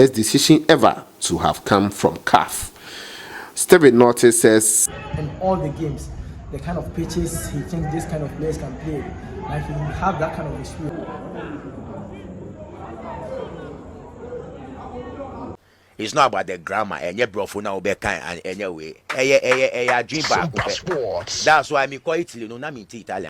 best decision ever to have come from CAF. Steven Norte says, in all the games, the kind of pitches he thinks this kind of players can play, like he have that kind of experience. It's not about the grammar and your brother now be kind and anyway. Dream back. That's why I call it you know not me Italian.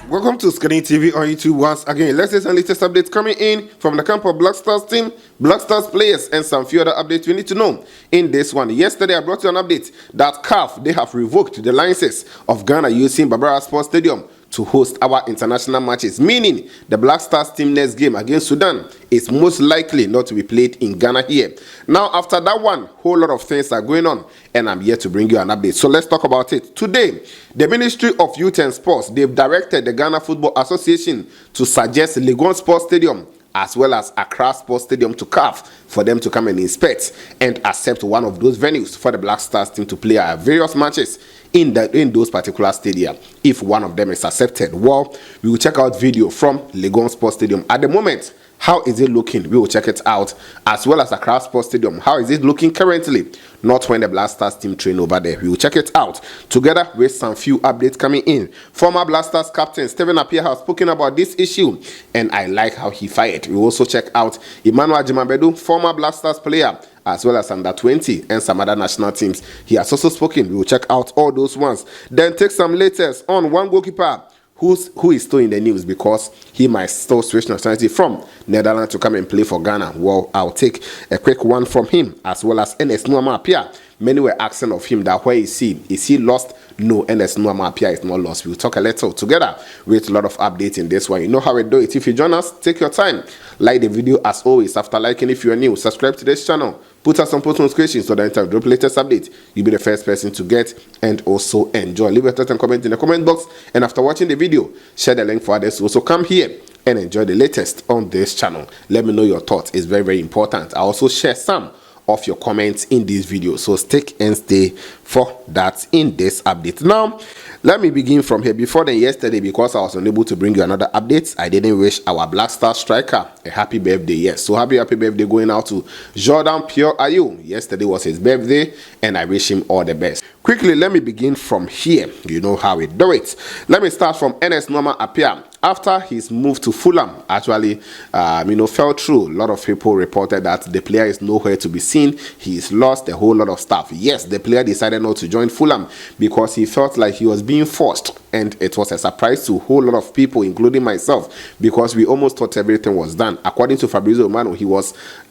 welcome to OSIKANI TV on YouTube once again. Latest and latest updates coming in from the camp of Black Stars team, Black Stars players, and some few other updates you need to know in this one. Yesterday, I brought you an update that CAF, they have revoked the licenses of Ghana using Barbara Sports Stadium to host our international matches, meaning the Black Stars team next game against Sudan is most likely not to be played in Ghana here. Now, after that one, whole lot of things are going on, and I'm here to bring you an update. So let's talk about it. Today, the Ministry of Youth and Sports, they've directed the Ghana Football Association to suggest Legon Sports Stadium as well as Accra Sports Stadium to CAF for them to come and inspect and accept one of those venues for the Black Stars team to play our various matches in those particular stadia. If one of them is accepted, well, we will check out video from Legon Sports Stadium. At the moment, how is it looking? We will check it out, as well as Accra Sports Stadium. How is it looking currently? Not when the Black Stars team train over there. We will check it out together with some few updates coming in. Former Black Stars captain Stephen Appiah has spoken about this issue, and I like how he fired. We will also check out Emmanuel Agyemang Badu, former Black Stars player, as well as under 20 and some other national teams. He has also spoken. We will check out all those ones. Then take some latest on one goalkeeper who is still in the news because he might still switch nationality from Netherlands to come and play for Ghana. Well, I'll take a quick one from him, as well as Emmanuel Appiah. Many were asking of him that where is he? Is he lost? No, Emmanuel Appiah is not lost. We'll talk a little together with a lot of updates in this one. You know how we do it. If you join us, take your time. Like the video as always. After liking, if you are new, subscribe to this channel. Put us on post notifications so that anytime we drop latest update, you'll be the first person to get and also enjoy. Leave a thought and comment in the comment box. And after watching the video, share the link for others to also come here and enjoy the latest on this channel. Let me know your thoughts. It's very, very important. I also share some of your comments in this video, so stick and stay for that in this update. Now, let me begin from here. Before then, yesterday, because I was unable to bring you another update, I didn't wish our Black Star striker a happy birthday. Yes, so happy birthday going out to Jordan Pure Ayew. Yesterday was his birthday, and I wish him all the best. Quickly, let me begin from here. You know how we do it. Let me start from Emmanuel Appiah. After his move to Fulham, actually, fell through. A lot of people reported that the player is nowhere to be seen. He's lost a whole lot of stuff. Yes, the player decided not to join Fulham because he felt like he was being forced. And it was a surprise to a whole lot of people, including myself, because we almost thought everything was done. According to Fabrizio Romano,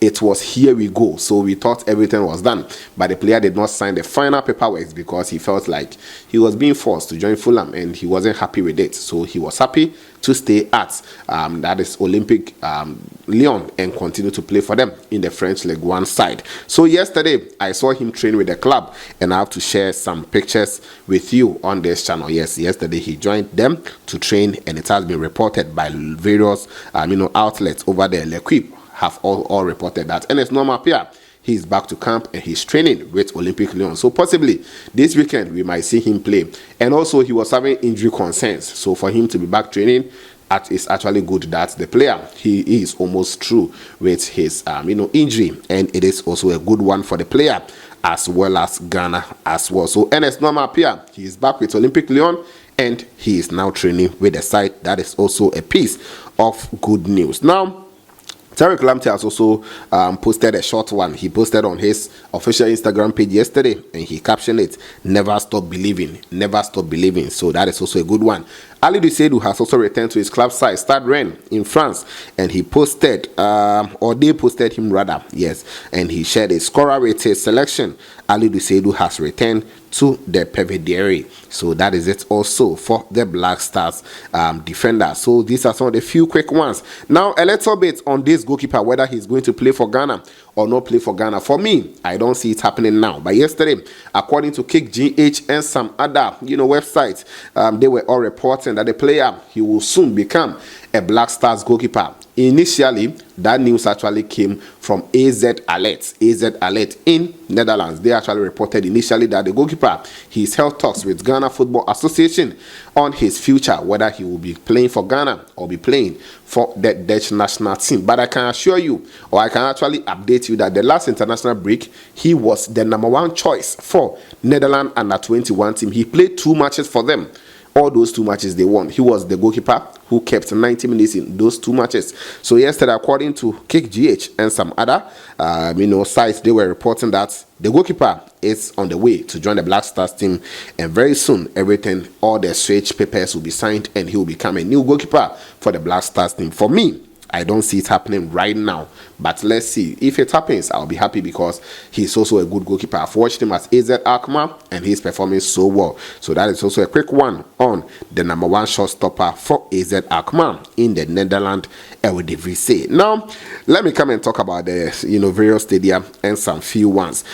it was here we go. So we thought everything was done. But the player did not sign the final paperwork because he felt like he was being forced to join Fulham and he wasn't happy with it. So he was happy to stay at that is Olympic Lyon and continue to play for them in the French League One side. So yesterday I saw him train with the club, and I have to share some pictures with you on this channel. Yes, yesterday he joined them to train, and it has been reported by various outlets over there. L'Equipe have all reported that. And it's Emmanuel Appiah. He's back to camp and he's training with Olympic Lyon. So possibly this weekend we might see him play. And also he was having injury concerns. So for him to be back training, it's actually good that the player, he is almost through with his injury. And it is also a good one for the player as well as Ghana as well. So Emmanuel Appiah, he is back with Olympic Lyon and he is now training with the side. That is also a piece of good news. Now, Tariq Lamptey has also posted a short one. He posted on his official Instagram page yesterday, and he captioned it, "Never stop believing, never stop believing." So that is also a good one. Ali Dusedu has also returned to his club side, Stade Rennes in France, and he posted, or they posted him rather, yes, and he shared a scorer with his selection. Ali Dusedu has returned to the Belvedere. So that is it also for the Black Stars defender. So these are some of the few quick ones. Now a little bit on this goalkeeper, whether he's going to play for Ghana or not play for Ghana. For me, I don't see it happening now. But yesterday, according to Kick GH and some other websites, they were all reporting reporting that the player, he will soon become a Black Stars goalkeeper. Initially, that news actually came from AZ Alert. AZ Alert in Netherlands. They actually reported initially that the goalkeeper, he's held talks with Ghana Football Association on his future, whether he will be playing for Ghana or be playing for the Dutch national team. But I can assure you, or I can actually update you, that the last international break, he was the #1 choice for Netherlands under-21 team. He played 2 matches for them. All those 2 matches they won. He was the goalkeeper who kept 90 minutes in those 2 matches. So yesterday, according to Kick GH and some other sites, they were reporting that the goalkeeper is on the way to join the Black Stars team, and very soon everything, all the switch papers will be signed and he will become a new goalkeeper for the Black Stars team. For me, I don't see it happening right now, but let's see. If it happens, I'll be happy because he's also a good goalkeeper. I've watched him at AZ Alkmaar and he's performing so well. So that is also a quick one on the #1 shotstopper for AZ Alkmaar in the Netherlands Eredivisie. Now, let me come and talk about the various stadia and some few ones.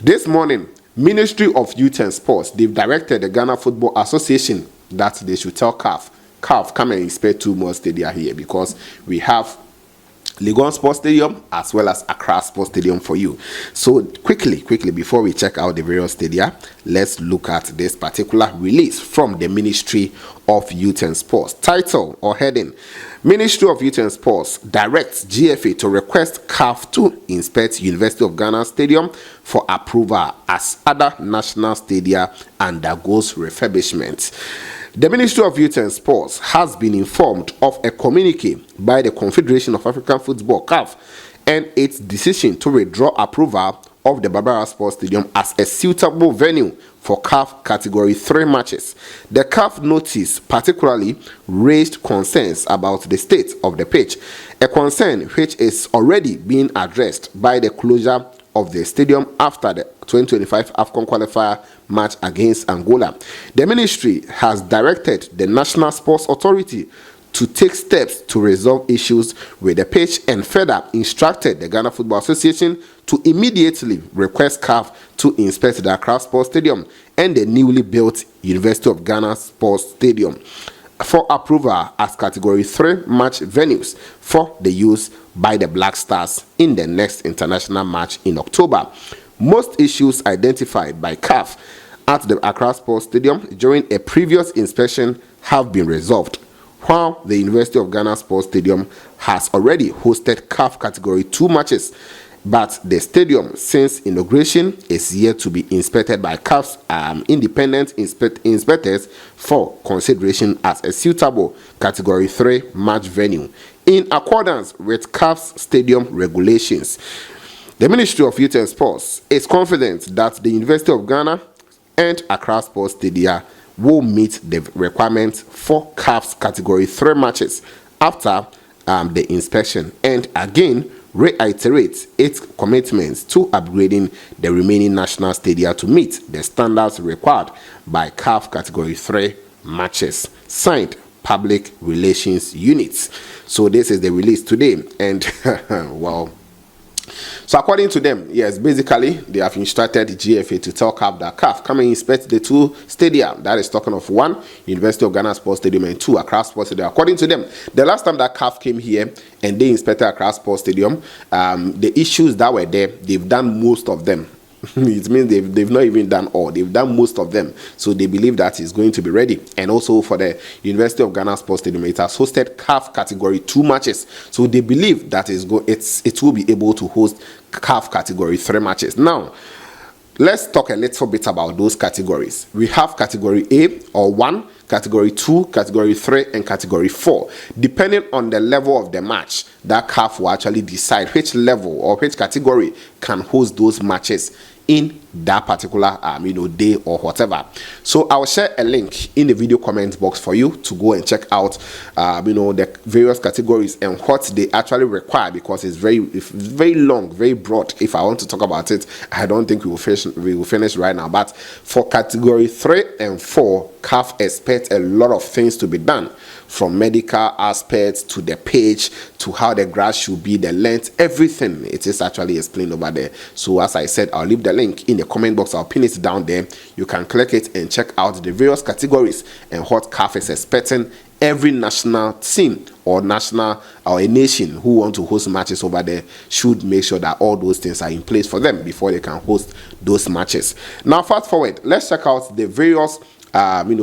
This morning, Ministry of Youth and Sports, they've directed the Ghana Football Association that they should tell CAF, come and inspect 2 more stadia here, because we have Legon Sports Stadium as well as Accra Sports Stadium for you. So quickly, before we check out the various stadia, let's look at this particular release from the Ministry of Youth and Sports. Title or heading: Ministry of Youth and Sports directs GFA to request CAF to inspect University of Ghana Stadium for approval as other national stadia undergoes refurbishment. The Ministry of Youth and Sports has been informed of a communique by the Confederation of African Football (CAF) and its decision to withdraw approval of the Barbara Sports Stadium as a suitable venue for CAF Category 3 matches. The CAF notice particularly raised concerns about the state of the pitch, a concern which is already being addressed by the closure of the stadium after the 2025 AFCON qualifier match against Angola. The ministry has directed the National Sports Authority to take steps to resolve issues with the pitch and further instructed the Ghana Football Association to immediately request CAF to inspect the Accra Sports Stadium and the newly built University of Ghana Sports Stadium for approval as Category 3 match venues for the use by the Black Stars in the next international match in October. Most issues identified by CAF at the Accra Sports Stadium during a previous inspection have been resolved, while the University of Ghana Sports Stadium has already hosted CAF Category 2 matches, but the stadium since inauguration is yet to be inspected by CAF's independent inspectors for consideration as a suitable Category 3 match venue in accordance with CAF's stadium regulations. The Ministry of Youth and Sports is confident that the University of Ghana and Accra Sports Stadia will meet the requirements for CAF's Category 3 matches after the inspection, and again reiterates its commitments to upgrading the remaining national stadia to meet the standards required by CAF Category 3 matches. Signed, Public Relations Units. So this is the release today, and well, so according to them, yes, basically they have instructed GFA to tell CAF that CAF come and inspect the 2 stadia. That is talking of 1, University of Ghana Sports Stadium, and 2, Accra Sports Stadium. According to them, the last time that CAF came here and they inspected Accra Sports Stadium, the issues that were there, they've done most of them. It means they've not even done all. They've done most of them. So they believe that it's going to be ready. And also for the University of Ghana Sports Stadium, it has hosted CAF Category 2 matches. So they believe that it will be able to host CAF Category 3 matches. Now, let's talk a little bit about those categories. We have Category A or 1, Category 2, Category 3, and Category 4. Depending on the level of the match, that CAF will actually decide which level or which category can host those matches in that particular day or whatever. So I'll share a link in the video comment box for you to go and check out the various categories and what they actually require, because it's very long, very broad. If I want to talk about it, I don't think we will finish right now. But for Category 3 and 4, CAF expects a lot of things to be done, from medical aspects to the pitch to how the grass should be, the length, everything. It is actually explained over there. So as I said, I'll leave the link in the the comment box. I'll pin it down there. You can click it and check out the various categories and what CAF is expecting every national team or national or a nation who want to host matches over there should make sure that all those things are in place for them before they can host those matches. Now, fast forward, let's check out the various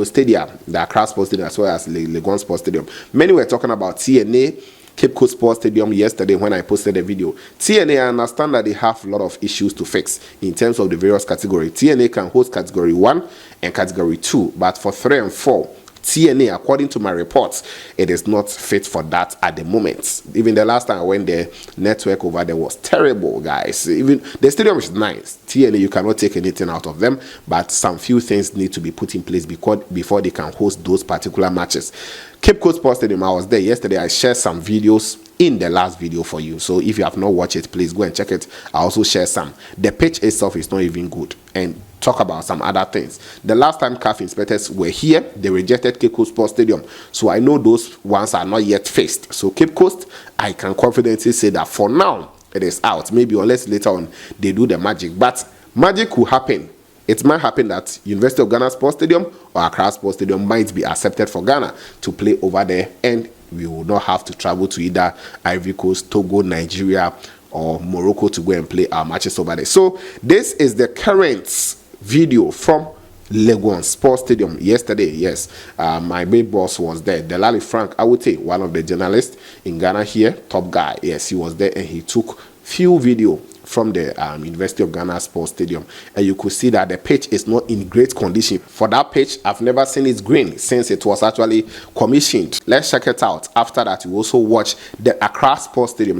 stadia, the Accra Sports Stadium as well as Legon Sports Stadium. Many were talking about TNA, Cape Coast Sports Stadium yesterday when I posted a video. TNA, I understand that they have a lot of issues to fix in terms of the various categories. TNA can host category 1 and category 2, but for 3 and 4, TNA, according to my reports, it is not fit for that at the moment. Even the last time I went there, network over there was terrible, guys. Even the stadium is nice. TNA, you cannot take anything out of them, but some few things need to be put in place before they can host those particular matches. Cape Coast Sports Stadium, I was there yesterday. I shared some videos in the last video for you. So if you have not watched it, please go and check it. I also share some. The pitch itself is not even good. And talk about some other things. The last time CAF inspectors were here, they rejected Cape Coast Sports Stadium. So I know those ones are not yet fixed. So Cape Coast, I can confidently say that for now, it is out. Maybe unless later on they do the magic. But magic could happen. It might happen that University of Ghana Sports Stadium or Accra Sports Stadium might be accepted for Ghana to play over there, and we will not have to travel to either Ivory Coast, Togo, Nigeria, or Morocco to go and play our matches over there. So this is the current video from Legon Sports Stadium yesterday. Yes, my big boss was there. Delali Frank Awute, one of the journalists in Ghana here, top guy. Yes, he was there and he took few video from the University of Ghana Sports Stadium, and you could see that the pitch is not in great condition. For that pitch, I've never seen it green since it was actually commissioned. Let's check it out. After that, you also watch the Accra Sports Stadium.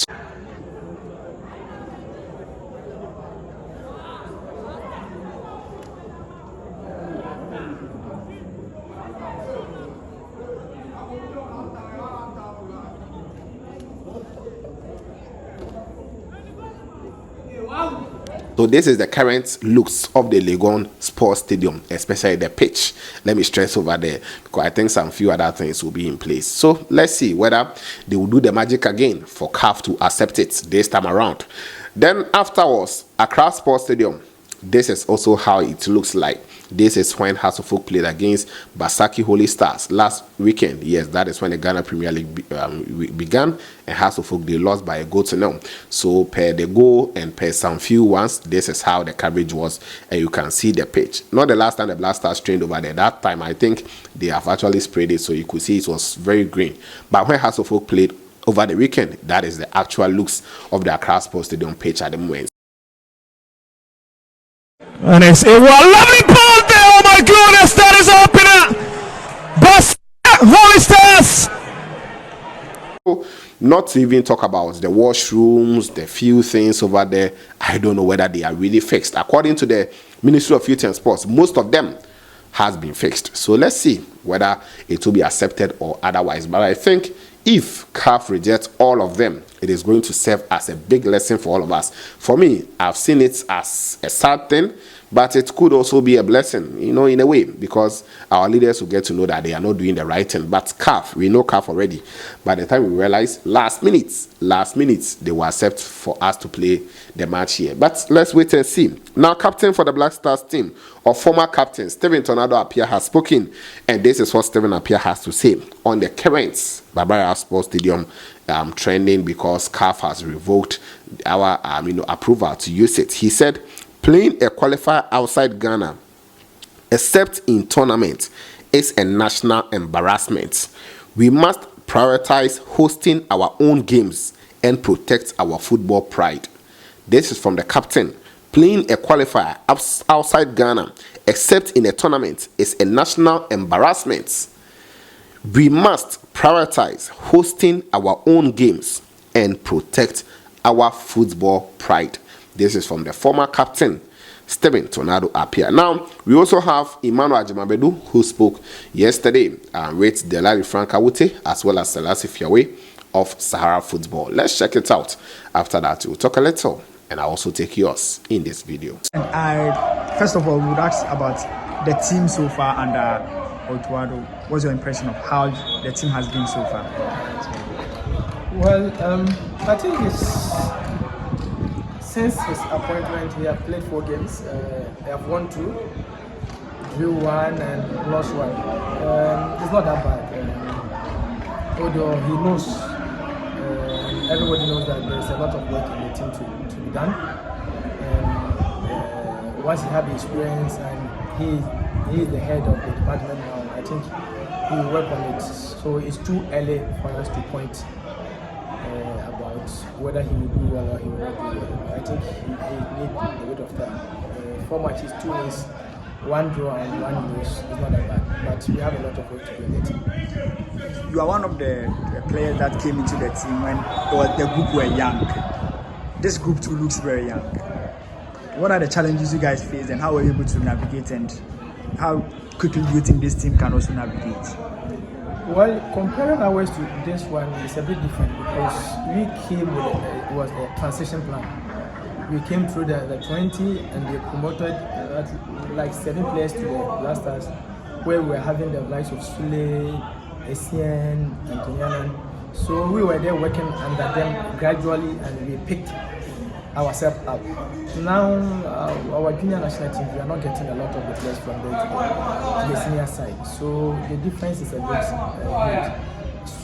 So this is the current looks of the Legon Sports Stadium, especially the pitch. Let me stress over there because I think some few other things will be in place. So let's see whether they will do the magic again for CAF to accept it this time around. Then afterwards, Accra Sports Stadium. This is also how it looks like. This is when Hasselhoff played against Basaki Holy Stars last weekend. Yes, that is when the Ghana Premier League began, and Hasselhoff, they lost by a goal to nil. So per the goal and per some few ones, this is how the coverage was, and you can see the pitch. Not the last time the Black Stars trained over there. That time, I think they have actually sprayed it, so you could see it was very green. But when Hasselhoff played over the weekend, that is the actual looks of the Accra Sports Stadium pitch at the moment. And it's a lovely ball there. Oh my goodness, that is opener. Bus Holy Stars. Not to even talk about the washrooms, the few things over there. I don't know whether they are really fixed. According to the Ministry of Youth and Sports, most of them has been fixed. So let's see whether it will be accepted or otherwise. But I think if CAF rejects all of them, it is going to serve as a big lesson for all of us. For me, I've seen it as a sad thing, but it could also be a blessing, you know, in a way, because our leaders will get to know that they are not doing the right thing. But CAF, we know CAF already. By the time we realize, last minute, they will accept for us to play the match here. But let's wait and see. Now, captain for the Black Stars team, or former captain, Stephen Tornado Appiah has spoken, and this is what Stephen Appiah has to say on the current Barbara Sports Stadium trending because CAF has revoked our approval to use it. He said, playing a qualifier outside Ghana, except in tournament, is a national embarrassment. We must prioritize hosting our own games and protect our football pride. This is from the captain. Playing a qualifier outside Ghana, except in a tournament, is a national embarrassment. We must prioritize hosting our own games and protect our football pride. This is from the former captain, Stephen Tornado Appiah. Now, we also have Emmanuel Agyemang Badu, who spoke yesterday with Delali Frank Awute as well as Selassie Fiawe of Sahara Football. Let's check it out. After that, we'll talk a little, and I'll also take yours in this video. And I, first of all, would ask about the team so far under Otuado. What's your impression of how the team has been so far? Well, I think it's since his appointment, he have played 4 games. They have won 2, drew 1, and lost 1. It's not that bad. Although he knows, everybody knows that there's a lot of work in the team to be done. Once he has the experience and he is the head of the department now, I think he will work on it. So it's too early for us to point about whether he will do well or he will not do well. I think he needs a bit of time. 4 matches, 2 wins, 1 draw and 1 lose. It's not that bad, but we have a lot of work to do in the team. You are one of the players that came into the team when the group were young. This group too looks very young. What are the challenges you guys face and how were you able to navigate, and how quickly do you think this team can also navigate? Well, comparing ours to this one is a bit different because we came with it was a transition plan. We came through the 20 and they promoted like 7 players to the Blasters, where we were having the likes of Sule, Essien, and Tonyanan. So we were there working under them gradually and we picked ourselves up. Now, our junior national team, we are not getting a lot of the players from there to the senior side. So the difference is a bit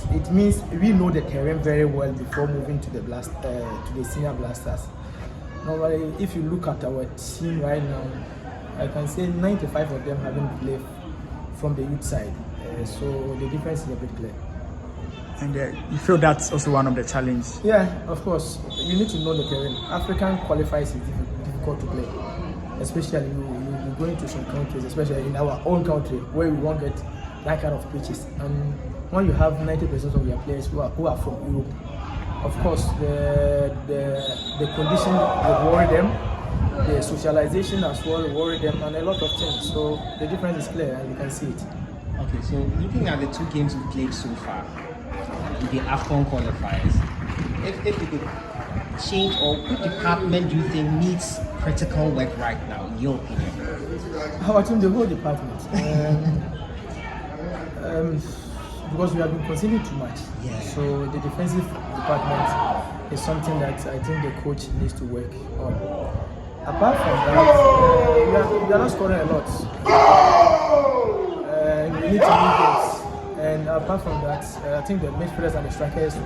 huge. It means we know the terrain very well before moving to the senior Blasters. Normally, if you look at our team right now, I can say 95 of them haven't played from the youth side. So the difference is a bit clear. And you feel that's also one of the challenges? Yeah, of course. You need to know the terrain. African qualifiers is difficult to play. Especially you go into some countries, especially in our own country, where we won't get that kind of pitches. And when you have 90% of your players who are from Europe, of course the condition will worry them, the socialization as well will worry them, and a lot of things. So the difference is clear and you can see it. Okay, so looking at the 2 games we played so far, the AFCON qualifiers, if you could change, or what department do you think needs critical work right now, in your opinion? Our team, the whole department. Because we have been conceding too much. Yeah. So the defensive department is something that I think the coach needs to work on. Apart from that, we are not scoring a lot. We need to win games. And apart from that, I think the midfielders and the strikers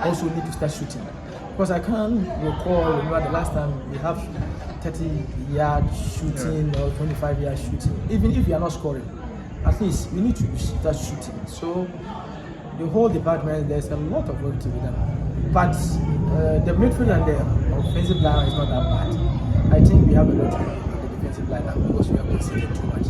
also need to start shooting. Because I can't remember the last time we have 30-yard shooting or 25-yard shooting. Even if we are not scoring, at least we need to start shooting. So the whole department, there's a lot of work to be done. But the midfield and the offensive line is not that bad. I think we have a lot to do on the defensive line because we are conceding too much.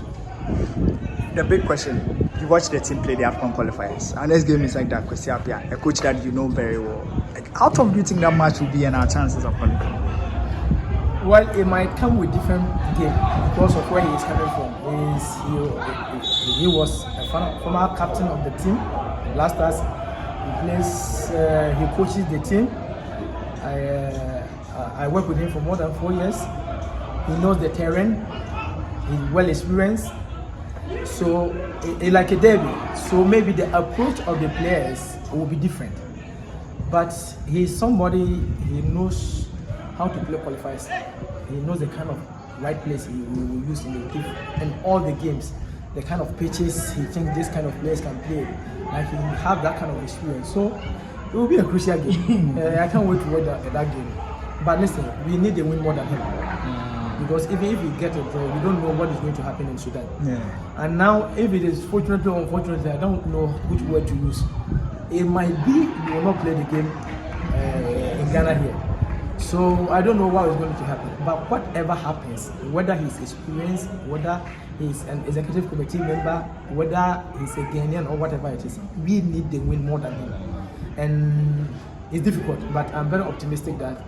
The big question, you watch the team play the AFCON qualifiers. Our next game is like that, Appiah, a coach that you know very well. Like, how tough do you think that match will be and our chances of qualifying? Well, it might come with different game because of where he is coming from. He was a former captain of the team, Blasters. He coaches the team. I worked with him for more than 4 years. He knows the terrain. He's well experienced. So it's like a derby. So maybe the approach of the players will be different. But he's somebody, he knows how to play qualifiers. He knows the kind of right place he will use in all the games, the kind of pitches he thinks this kind of players can play. Like he have that kind of experience. So it will be a crucial game. I can't wait to watch that game. But listen, we need a win more than him. Because even if we get a draw, we don't know what is going to happen in Sudan. Yeah. And now, if it is fortunately or unfortunately, I don't know which word to use. It might be we will not play the game in Ghana here. So I don't know what is going to happen. But whatever happens, whether he's experienced, whether he's an executive committee member, whether he's a Ghanaian or whatever it is, we need the win more than him. And it's difficult, but I'm very optimistic that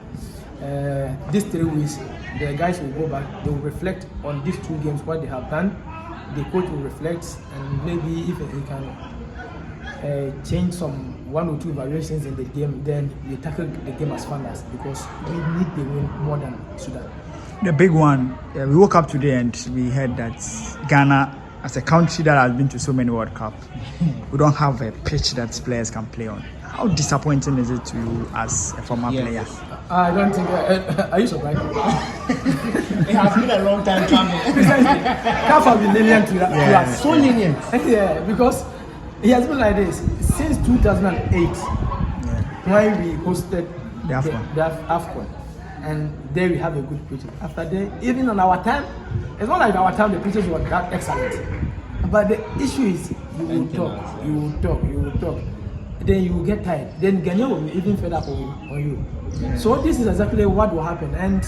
these 3 weeks, the guys will go back, they will reflect on these 2 games, what they have done. The coach will reflect, and maybe if he can change some 1 or 2 variations in the game, then we tackle the game as funders because we need the win more than Sudan. The big one, we woke up today and we heard that Ghana, as a country that has been to so many World Cups, we don't have a pitch that players can play on. How disappointing is it to you as a former player? I don't think. Are you surprised? It has been a long time coming. Precisely. CAF has been lenient to us. So lenient. Yeah, because he has been like this since 2008 when we hosted The AFCON. the AFCON. And there we have a good pitch. After that, even on our time, it's not like our time the pitches were that excellent. But the issue is you will talk. Then you will get tired. Then Ghanaian will be even fed up on you. So this is exactly what will happen. And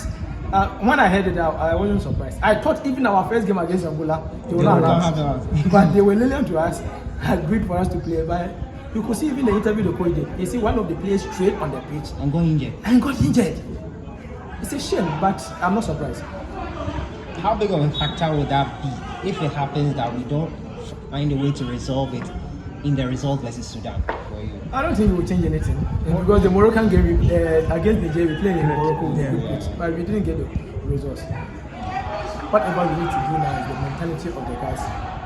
when I heard it out, I wasn't surprised. I thought even our first game against Angola, they were not allowed. But they were lenient to us, agreed for us to play. But you could see even the interview the coach did. You see one of the players straight on the pitch And got injured. It's a shame, but I'm not surprised. How big of a factor would that be if it happens that we don't find a way to resolve it in the result versus Sudan for you? I don't think it will change anything because the Moroccan game against Nigeria, we played in Morocco, but we didn't get the results. Whatever we need to do now is the mentality of the guys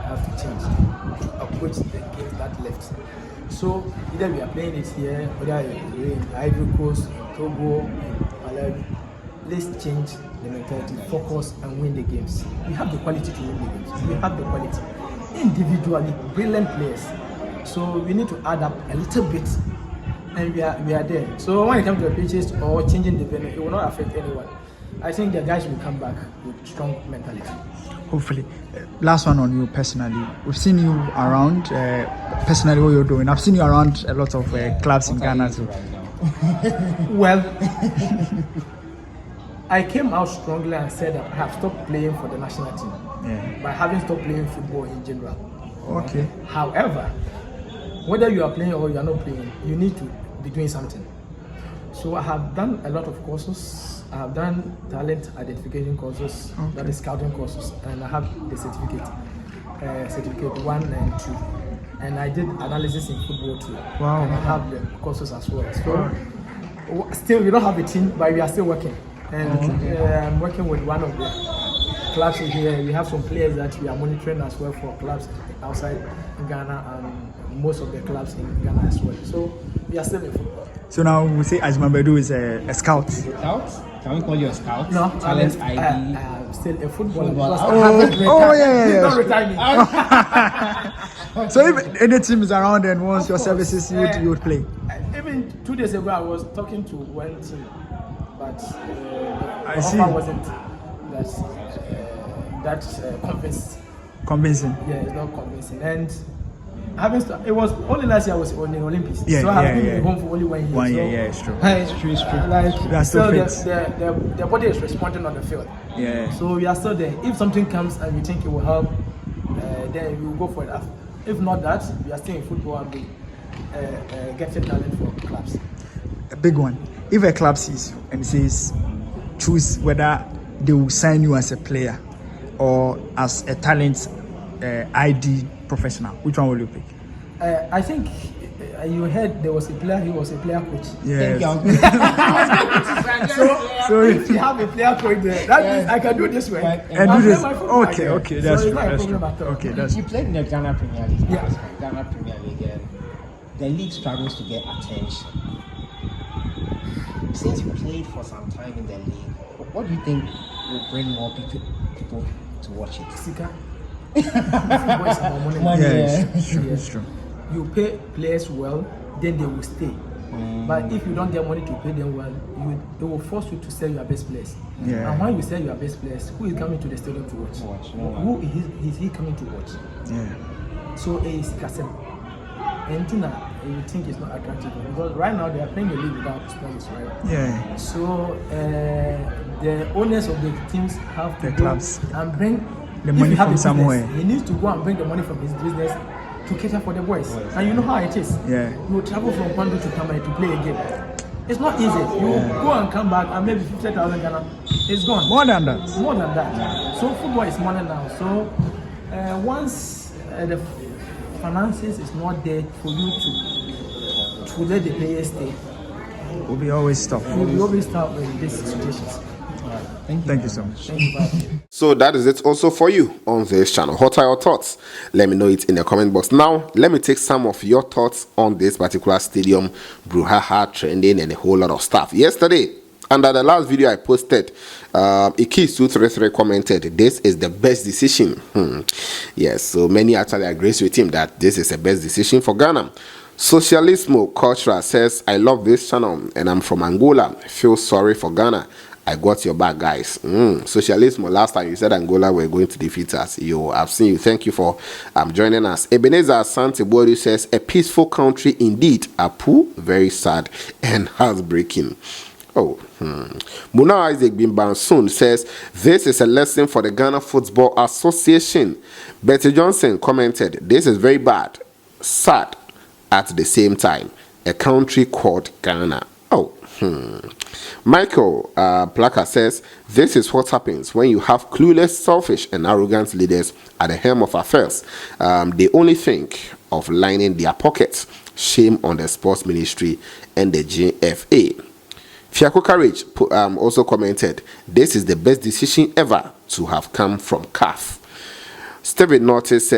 have to change to approach the games that left. So either we are playing it here, whether we're in Ivory Coast, Togo, Malawi. Let's change the mentality, focus and win the games. We have the quality to win the games. We have the quality. Individually, brilliant players. So we need to add up a little bit, and we are there. So when it comes to the pitches or changing the venue, it will not affect anyone. I think the guys will come back with strong mentality. Hopefully. Last one on you personally. We've seen you around, personally what you're doing. I've seen you around a lot of clubs in Ghana too. Well, I came out strongly and said that I have stopped playing for the national team. By having stopped playing football in general. Okay. However, whether you are playing or you are not playing, you need to be doing something. So I have done a lot of courses. I have done talent identification courses, that is scouting courses, and I have the certificate 1 and 2. And I did analysis in football too. Wow. And I have the courses as well. So still, we don't have a team, but we are still working. And I'm working with one of the clubs here. We have some players that we are monitoring as well for clubs outside Ghana and most of the clubs in Ghana as well. So we are still in football. So now we say Agyemang Badu is a scout. Scout? Can we call you a scout? No, Talent I'm ID. still a footballer. Footballer. Because I haven't retired. Don't retire me. So if any team is around and wants your services, you would play. Even 2 days ago, I was talking to one team, but I the see. offer wasn't that Convincing. Yeah, it's not convincing. And it was only last year I was on the Olympics. Yeah, so I have been home for only 1 year. 1 year, so yeah, it's true. It's true. Like, That's still fit. the body is responding on the field. Yeah. So we are still there. If something comes and we think it will help, then we will go for it. If not that, we are still in football and we getting talent for clubs. A big one. If a club sees you and says, choose whether they will sign you as a player or as a talent ID professional, which one will you pick? I think you heard there was a player. He was a player coach. Yes. So if you have a player coach there, that means I can do this way. And do this. Okay, that's so true. it's That's not a true. problem at all. Okay, that's You played in the Ghana Premier League. Yeah. Ghana Premier League. And the league struggles to get attention. Since you played for some time in the league, what do you think will bring more people to watch it? Sika. Football is about money. Yeah, it's true. It's true. You pay players well, then they will stay. But if you don't get money to pay them well, they will force you to sell your best players. Yeah. And when you sell your best players, who is coming to the stadium to watch? Who is he coming to watch? Yeah. So it's Kasem. Anything that you think is not attractive because right now they are playing the league without sponsors, right? Yeah. So the owners of the teams have to The go clubs. and bring The money from somewhere. He needs to go and bring the money from his business to cater for the boys. And you know how it is. Yeah. You travel from Kwando to Tamale to play a game. It's not easy. You go and come back and maybe 50,000 Ghana. It's gone. More than that. More than that. So football is money now. So once the finances is not there for you to let the players stay, Will be always tough. you will always start in these situations. Thank you so much. So that is it also for you on this channel. What are your thoughts? Let me know it in the comment box. Now, let me take some of your thoughts on this particular stadium, brouhaha, trending, and a whole lot of stuff. Yesterday, under the last video I posted, Ikis233 commented, this is the best decision. Yes, so many actually agrees with him that this is the best decision for Ghana. Socialismo Cultura says, I love this channel and I'm from Angola. I feel sorry for Ghana. I got your back, guys. Socialismo, last time you said Angola were going to defeat us. I've seen you. Thank you for joining us. Ebenezer Santibori says, a peaceful country indeed. Apu, very sad and heartbreaking. Muna Isaac Bimbansun says, this is a lesson for the Ghana Football Association. Betty Johnson commented, this is very bad, sad at the same time. A country called Ghana. Michael Plaka says, this is what happens when you have clueless, selfish, and arrogant leaders at the helm of affairs. They only think of lining their pockets. Shame on the sports ministry and the GFA. Fiako Courage also commented, this is the best decision ever to have come from CAF. Steve Ortiz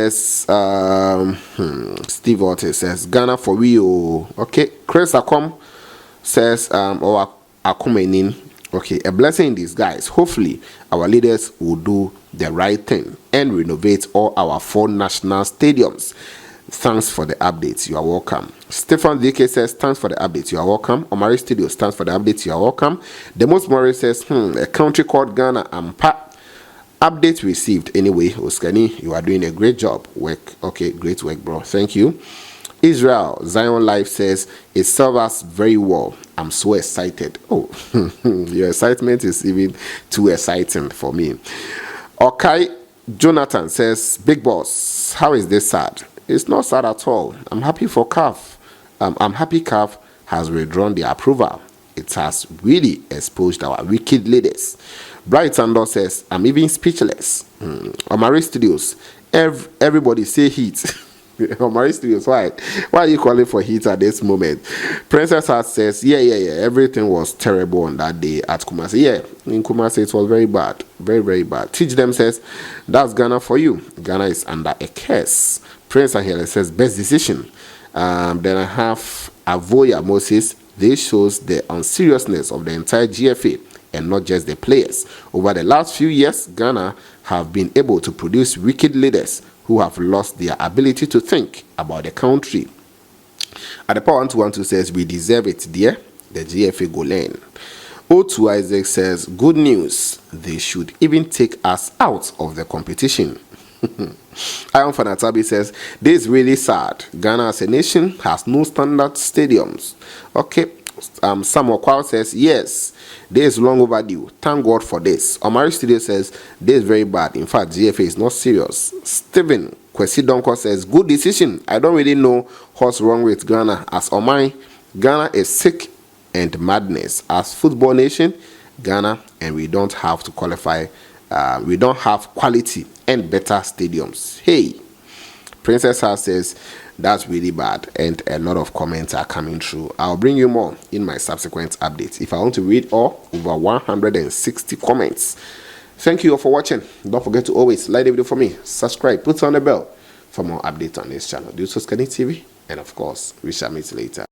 says, Ghana for real. Okay, Chris Akom says, Akumenin. Okay, a blessing in disguise. Hopefully, our leaders will do the right thing and renovate all our 4 national stadiums. Thanks for the updates. You are welcome. Stefan DK says, thanks for the updates. You are welcome. Omari Studio stands for the updates. You are welcome. The most Morris says, a country called Ghana. Update received. Anyway, OSIKANI, you are doing a great job. Work. Okay, great work, bro. Thank you. Israel Zion Life says, it serves us very well. I'm so excited. Your excitement is even too exciting for me. Okay, Jonathan says, big boss, how is this sad? It's not sad at all. I'm happy for CAF. I'm happy CAF has withdrawn their approval. It has really exposed our wicked leaders. Bright Sandor says, I'm even speechless. Omari Studios, everybody say heat. Omari Studios, why are you calling for heat at this moment? Princess Heart says, yeah, everything was terrible on that day at Kumasi. Yeah, in Kumasi it was very bad, very, very bad. Teach Them says, that's Ghana for you. Ghana is under a curse. Prince Angela says, best decision. Then I have Avoya Moses. This shows the unseriousness of the entire GFA and not just the players. Over the last few years, Ghana have been able to produce wicked leaders who have lost their ability to think about the country. Adepa 1212 says, we deserve it, dear. The GFA Goalkeeper. O2 Isaac says, good news. They should even take us out of the competition. Ion Fanatabi says, this is really sad. Ghana as a nation has no standard stadiums. Okay. Samuel Kwao says, yes, this is long overdue. Thank God for this. Omari Studio says, this is very bad. In fact, GFA is not serious. Stephen Kwesi Donko says, good decision. I don't really know what's wrong with Ghana. As Omari, Ghana is sick and madness. As football nation, Ghana, and we don't have to qualify. We don't have quality and better stadiums. Hey, Princess House says, that's really bad, and a lot of comments are coming through. I'll bring you more in my subsequent updates. If I want to read all, over 160 comments. Thank you all for watching. Don't forget to always like the video for me, subscribe, put on the bell for more updates on this channel. Do so, OSIKANI TV, and of course, we shall meet later.